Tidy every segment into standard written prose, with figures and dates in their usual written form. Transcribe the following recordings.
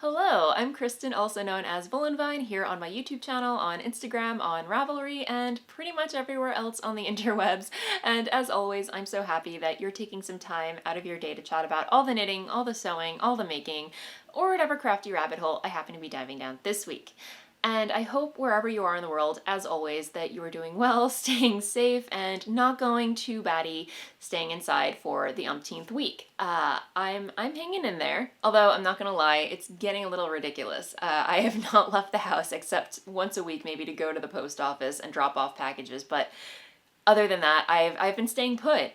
Hello, I'm Kristen, also known as Voolenvine, here on my YouTube channel, on Instagram, on Ravelry, and pretty much everywhere else on the interwebs. And as always, I'm so happy that you're taking some time out of your day to chat about all the knitting, all the sewing, all the making, or whatever crafty rabbit hole I happen to be diving down this week. And I hope wherever you are in the world, as always, that you are doing well, staying safe, and not going too batty, staying inside for the umpteenth week. I'm hanging in there, although I'm not gonna lie, it's getting a little ridiculous. I have not left the house except once a week, maybe to go to the post office and drop off packages, but other than that, I've been staying put.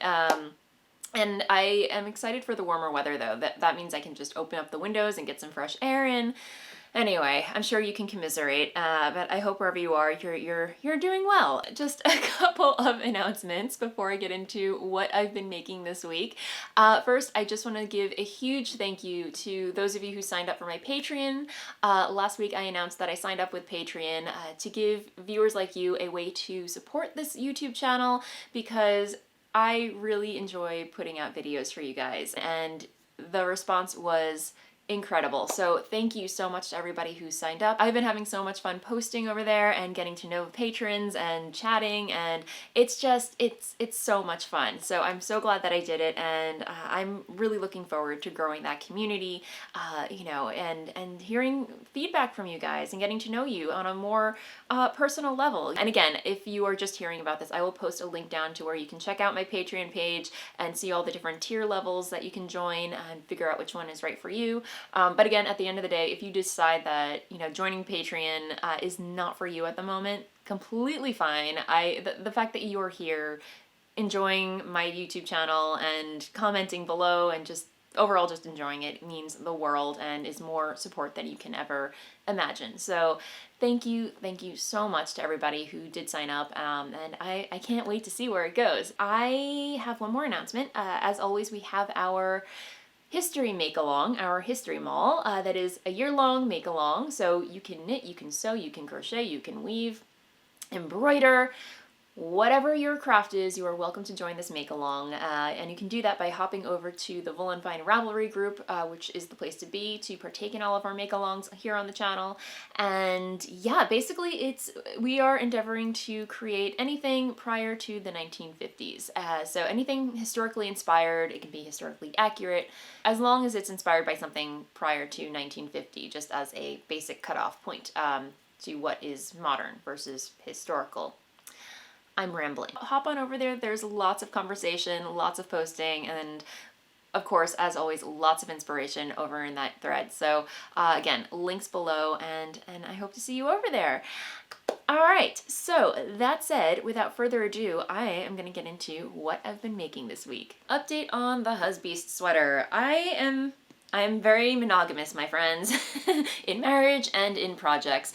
And I am excited for the warmer weather though. That means I can just open up the windows and get some fresh air in. Anyway, I'm sure you can commiserate, but I hope wherever you are, you're doing well. Just a couple of announcements before I get into what I've been making this week. First, I just want to give a huge thank you to those of you who signed up for my Patreon. Last week I announced that I signed up with Patreon to give viewers like you a way to support this YouTube channel because I really enjoy putting out videos for you guys, and the response was incredible. So thank you so much to everybody who signed up. I've been having so much fun posting over there and getting to know patrons and chatting, and it's so much fun. So I'm so glad that I did it, and I'm really looking forward to growing that community, and hearing feedback from you guys and getting to know you on a more personal level. And again, if you are just hearing about this, I will post a link down to where you can check out my Patreon page and see all the different tier levels that you can join and figure out which one is right for you. But again, at the end of the day, if you decide that, joining Patreon is not for you at the moment, completely fine. The fact that you're here enjoying my YouTube channel and commenting below and just overall just enjoying it means the world and is more support than you can ever imagine. So thank you so much to everybody who did sign up, and I can't wait to see where it goes. I have one more announcement. As always, we have our History Make-Along, our History Mall, that is a year-long make-along, so you can knit, you can sew, you can crochet, you can weave, embroider, whatever your craft is, you are welcome to join this make-along, and you can do that by hopping over to the Voolenvine Ravelry group, which is the place to be to partake in all of our make-alongs here on the channel. And yeah, basically we are endeavoring to create anything prior to the 1950s. So anything historically inspired, it can be historically accurate, as long as it's inspired by something prior to 1950, just as a basic cutoff point to what is modern versus historical. I'm rambling. Hop on over there. There's lots of conversation, lots of posting, and of course, as always, lots of inspiration over in that thread. So again, links below, and I hope to see you over there. All right, so that said, without further ado, I am going to get into what I've been making this week. Update on the Husbeast sweater. I am very monogamous, my friends, in marriage and in projects.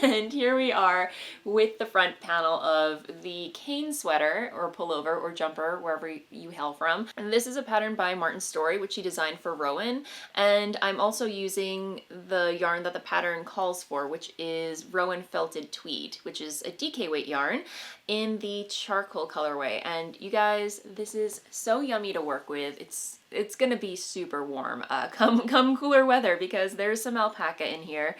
And here we are with the front panel of the Caine sweater, or pullover, or jumper, wherever you hail from. And this is a pattern by Martin Storey, which he designed for Rowan. And I'm also using the yarn that the pattern calls for, which is Rowan Felted Tweed, which is a DK weight yarn in the charcoal colorway. And you guys, this is so yummy to work with. It's gonna be super warm come cooler weather, because there's some alpaca in here.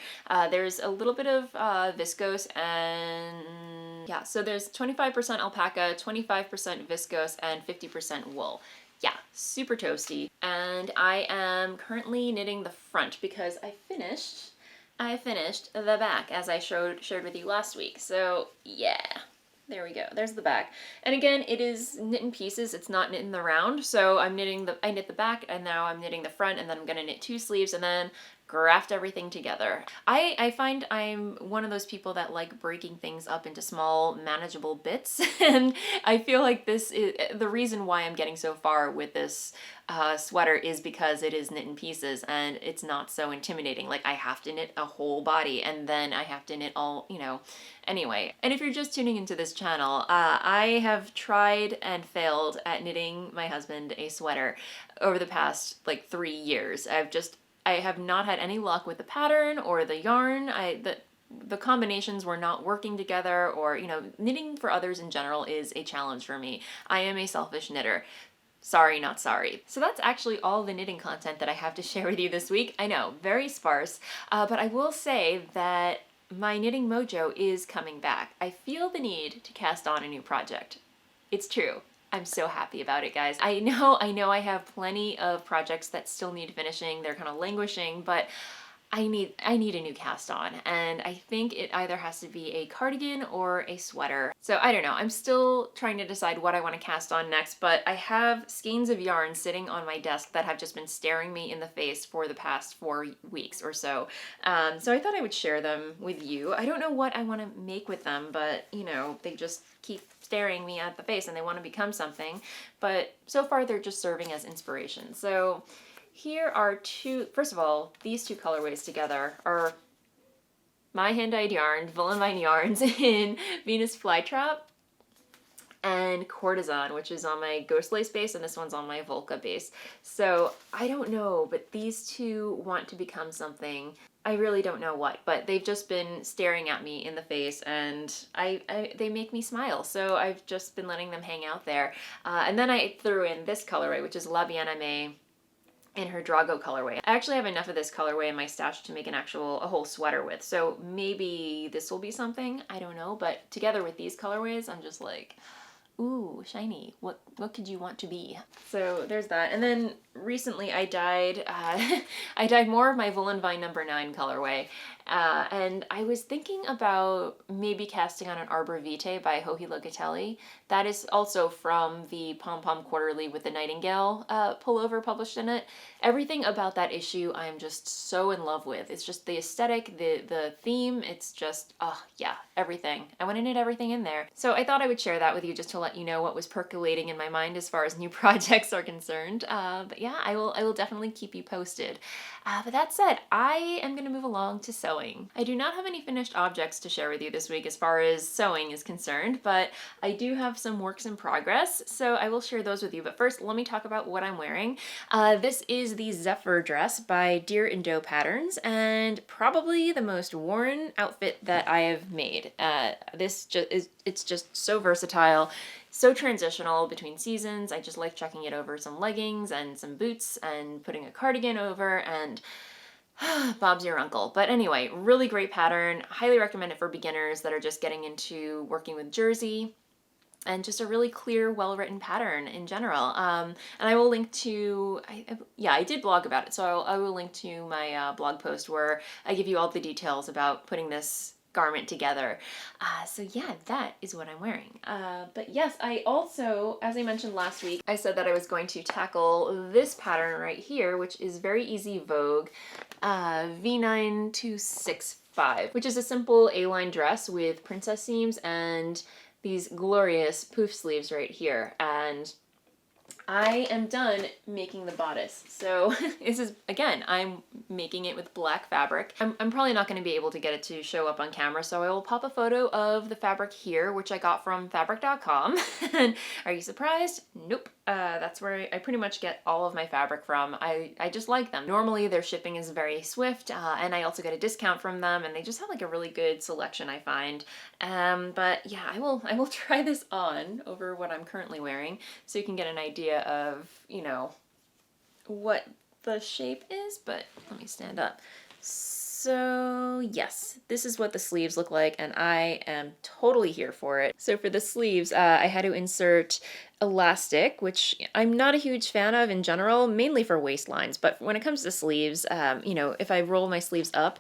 There's a little bit of viscose, and yeah, so there's 25% alpaca, 25% viscose, and 50% wool. Yeah, super toasty. And I am currently knitting the front because I finished the back, as I shared with you last week. So yeah. There we go. There's the back. And again, it is knit in pieces. It's not knit in the round. So I knit the back, and now I'm knitting the front, and then I'm going to knit 2 sleeves and then graft everything together. I find I'm one of those people that like breaking things up into small, manageable bits. And I feel like this is the reason why I'm getting so far with this sweater, is because it is knit in pieces and it's not so intimidating. Like, I have to knit a whole body, and then I have to knit all, anyway. And if you're just tuning into this channel, I have tried and failed at knitting my husband a sweater over the past like 3 years. I have not had any luck with the pattern or the yarn. The combinations were not working together, or knitting for others in general is a challenge for me. I am a selfish knitter. Sorry, not sorry. So that's actually all the knitting content that I have to share with you this week. I know, very sparse, but I will say that my Knitting Mojo is coming back. I feel the need to cast on a new project. It's true. I'm so happy about it, guys. I know I have plenty of projects that still need finishing. They're kind of languishing, but I need a new cast on, and I think it either has to be a cardigan or a sweater. So I don't know, I'm still trying to decide what I want to cast on next, but I have skeins of yarn sitting on my desk that have just been staring me in the face for the past 4 weeks or so. So I thought I would share them with you. I don't know what I want to make with them, but you know, they just keep staring me at the face and they want to become something, but so far they're just serving as inspiration. So here are first of all, these two colorways together are my hand-dyed yarn, Voolenvine yarns in Venus Flytrap and Courtesan, which is on my Ghost Lace base, and this one's on my Volca base. So I don't know, but these two want to become something. I really don't know what, but they've just been staring at me in the face, and they make me smile. So I've just been letting them hang out there. And then I threw in this colorway, which is La Bien-Aimée, in her Drago colorway. I actually have enough of this colorway in my stash to make a whole sweater with, so maybe this will be something, I don't know, but together with these colorways, I'm just like, ooh, shiny, what could you want to be? So there's that. And then recently I dyed, I dyed more of my Voolenvine number 9 colorway, and I was thinking about maybe casting on an Arbor Vitae by Joji Locatelli. That is also from the Pom Pom Quarterly with the Nightingale pullover published in it. Everything about that issue I am just so in love with. It's just the aesthetic, the theme, it's just, oh yeah, everything. I want to knit everything in there. So I thought I would share that with you just to let you know what was percolating in my mind as far as new projects are concerned. But yeah, I will definitely keep you posted. But that said, I am going to move along to sewing. I do not have any finished objects to share with you this week as far as sewing is concerned, but I do have some works in progress, so I will share those with you. But first, let me talk about what I'm wearing. This is the Zephyr Dress by Deer and Doe Patterns, and probably the most worn outfit that I have made. It's just so versatile, so transitional between seasons. I just like chucking it over some leggings and some boots and putting a cardigan over, and Bob's your uncle. But anyway, really great pattern. Highly recommend it for beginners that are just getting into working with jersey, and just a really clear, well-written pattern in general. And I will link to, I did blog about it, so I will link to my blog post where I give you all the details about putting this garment together. So yeah, that is what I'm wearing. But yes, I also, as I mentioned last week, I said that I was going to tackle this pattern right here, which is very easy Vogue V9265, which is a simple A-line dress with princess seams and these glorious poof sleeves right here. And I am done making the bodice. So this is, again, I'm making it with black fabric. I'm probably not going to be able to get it to show up on camera, so I will pop a photo of the fabric here, which I got from fabric.com. And are you surprised? Nope. That's where I pretty much get all of my fabric from. I just like them. Normally their shipping is very swift, and I also get a discount from them, and they just have like a really good selection, I find. But yeah, I will try this on over what I'm currently wearing so you can get an idea of, you know, what the shape is. But let me stand up. So yes, this is what the sleeves look like, and I am totally here for it. So for the sleeves, I had to insert elastic, which I'm not a huge fan of in general, mainly for waistlines, but when it comes to sleeves, you know, if I roll my sleeves up,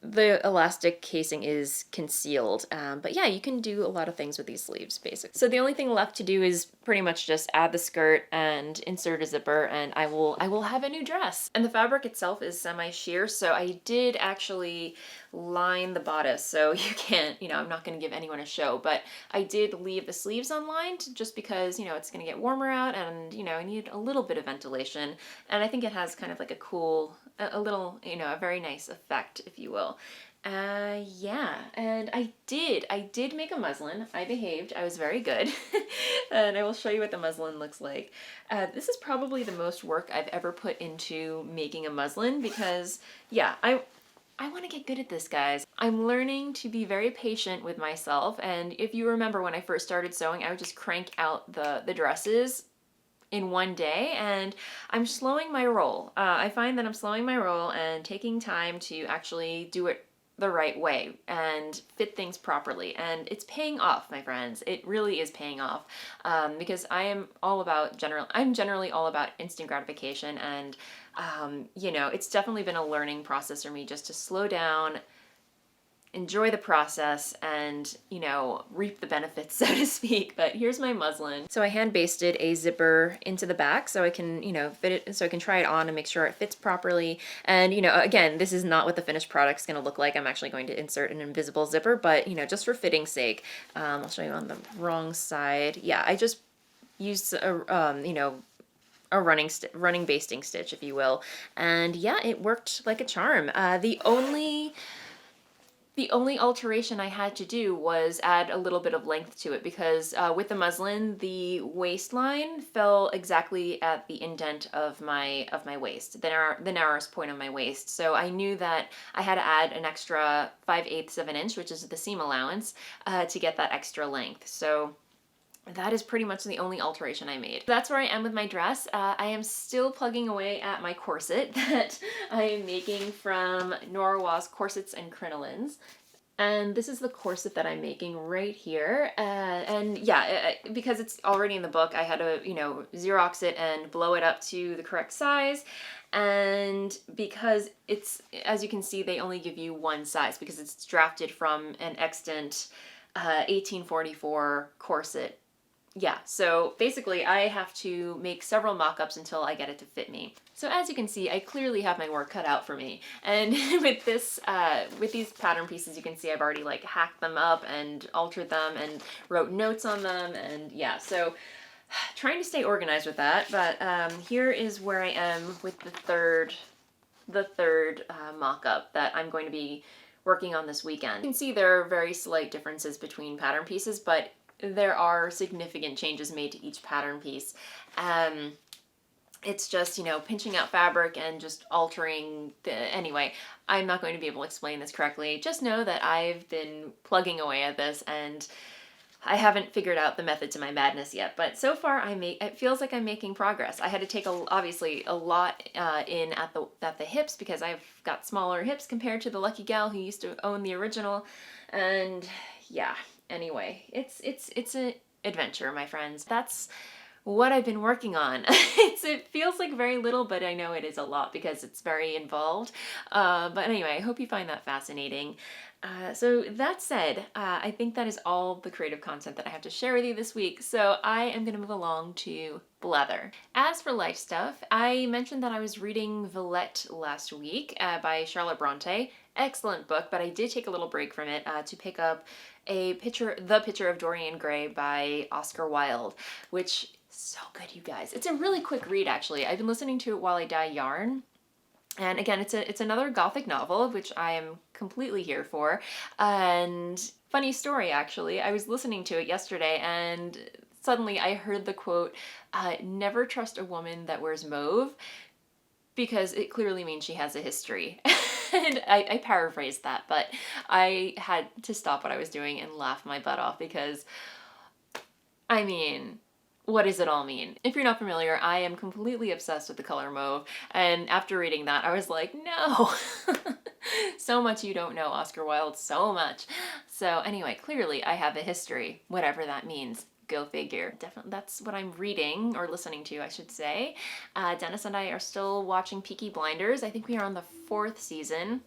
the elastic casing is concealed, but yeah, you can do a lot of things with these sleeves, basically. So the only thing left to do is pretty much just add the skirt and insert a zipper, and I will have a new dress. And the fabric itself is semi-sheer, so I did actually line the bodice, so you can't, you know, I'm not going to give anyone a show, but I did leave the sleeves unlined just because, you know, it's going to get warmer out, and, you know, I need a little bit of ventilation, and I think it has kind of like a cool, a little, you know, a very nice effect, if you will. Yeah, and I did make a muslin. I behaved. I was very good. And I will show you what the muslin looks like. This is probably the most work I've ever put into making a muslin because, yeah, I want to get good at this, guys. I'm learning to be very patient with myself, and if you remember when I first started sewing, I would just crank out the dresses in one day, and I'm slowing my roll. I find that I'm slowing my roll and taking time to actually do it the right way and fit things properly, and it's paying off, my friends. It really is paying off, because I'm generally all about instant gratification, and you know, it's definitely been a learning process for me just to slow down, enjoy the process, and, you know, reap the benefits, so to speak. But here's my muslin. So I hand basted a zipper into the back so I can, you know, fit it, so I can try it on and make sure it fits properly. And, you know, again, this is not what the finished product's going to look like. I'm actually going to insert an invisible zipper, but, you know, just for fitting's sake, I'll show you on the wrong side. Yeah, I just used a, you know, a running basting stitch, if you will. And yeah, it worked like a charm. The only alteration I had to do was add a little bit of length to it, because with the muslin, the waistline fell exactly at the indent of my waist, the narrowest point of my waist. So I knew that I had to add an extra 5/8 of an inch, which is the seam allowance, to get that extra length. So that is pretty much the only alteration I made. That's where I am with my dress. I am still plugging away at my corset that I am making from Norah Waugh's Corsets and Crinolines. And this is the corset that I'm making right here. And yeah, because it's already in the book, I had to, you know, Xerox it and blow it up to the correct size. And because it's, as you can see, they only give you one size because it's drafted from an extant 1844 corset. Yeah, so basically I have to make several mock-ups until I get it to fit me. So as you can see, I clearly have my work cut out for me. And with these pattern pieces, you can see I've already like hacked them up and altered them and wrote notes on them, and yeah, so trying to stay organized with that. But here is where I am with the third mock-up that I'm going to be working on this weekend. You can see there are very slight differences between pattern pieces, but there are significant changes made to each pattern piece. It's just, you know, pinching out fabric and just altering anyway, I'm not going to be able to explain this correctly. Just know that I've been plugging away at this and I haven't figured out the method to my madness yet, but so far it feels like I'm making progress. I had to take obviously a lot in at the hips because I've got smaller hips compared to the lucky gal who used to own the original, and yeah. Anyway, it's an adventure, my friends. That's what I've been working on. It feels like very little, but I know it is a lot because it's very involved. But anyway, I hope you find that fascinating. So that said, I think that is all the creative content that I have to share with you this week. So I am going to move along to BLATHER. As for life stuff, I mentioned that I was reading Villette last week by Charlotte Bronte. Excellent book, but I did take a little break from it to pick up The Picture of Dorian Gray by Oscar Wilde, which is so good, you guys. It's a really quick read, actually. I've been listening to it while I dye yarn. And again, it's another gothic novel, which I am completely here for. And funny story, actually, I was listening to it yesterday and suddenly I heard the quote, "Never trust a woman that wears mauve," because it clearly means she has a history. And I paraphrased that, but I had to stop what I was doing and laugh my butt off because, I mean, what does it all mean? If you're not familiar, I am completely obsessed with the color mauve, and after reading that, I was like, no! So much you don't know, Oscar Wilde, so much. So anyway, clearly I have a history, whatever that means. Go figure. Definitely, that's what I'm reading, or listening to, I should say. Dennis and I are still watching Peaky Blinders. I think we are on the 4th season.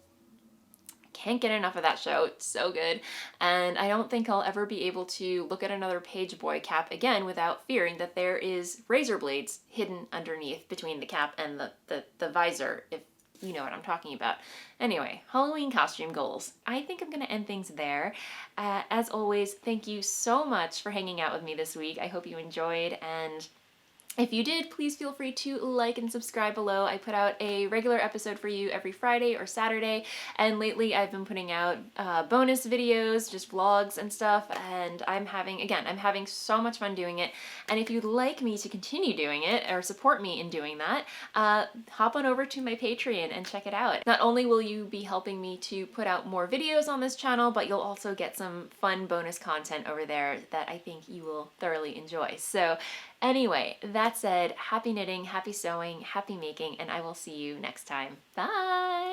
Can't get enough of that show. It's so good. And I don't think I'll ever be able to look at another page boy cap again without fearing that there is razor blades hidden underneath between the cap and the visor, if you know what I'm talking about. Anyway, Halloween costume goals. I think I'm going to end things there. As always, thank you so much for hanging out with me this week. I hope you enjoyed, and if you did, please feel free to like and subscribe below. I put out a regular episode for you every Friday or Saturday, and lately I've been putting out bonus videos, just vlogs and stuff, and I'm having so much fun doing it. And if you'd like me to continue doing it, or support me in doing that, hop on over to my Patreon and check it out. Not only will you be helping me to put out more videos on this channel, but you'll also get some fun bonus content over there that I think you will thoroughly enjoy. So anyway, that that said, happy knitting, happy sewing, happy making, and I will see you next time. Bye!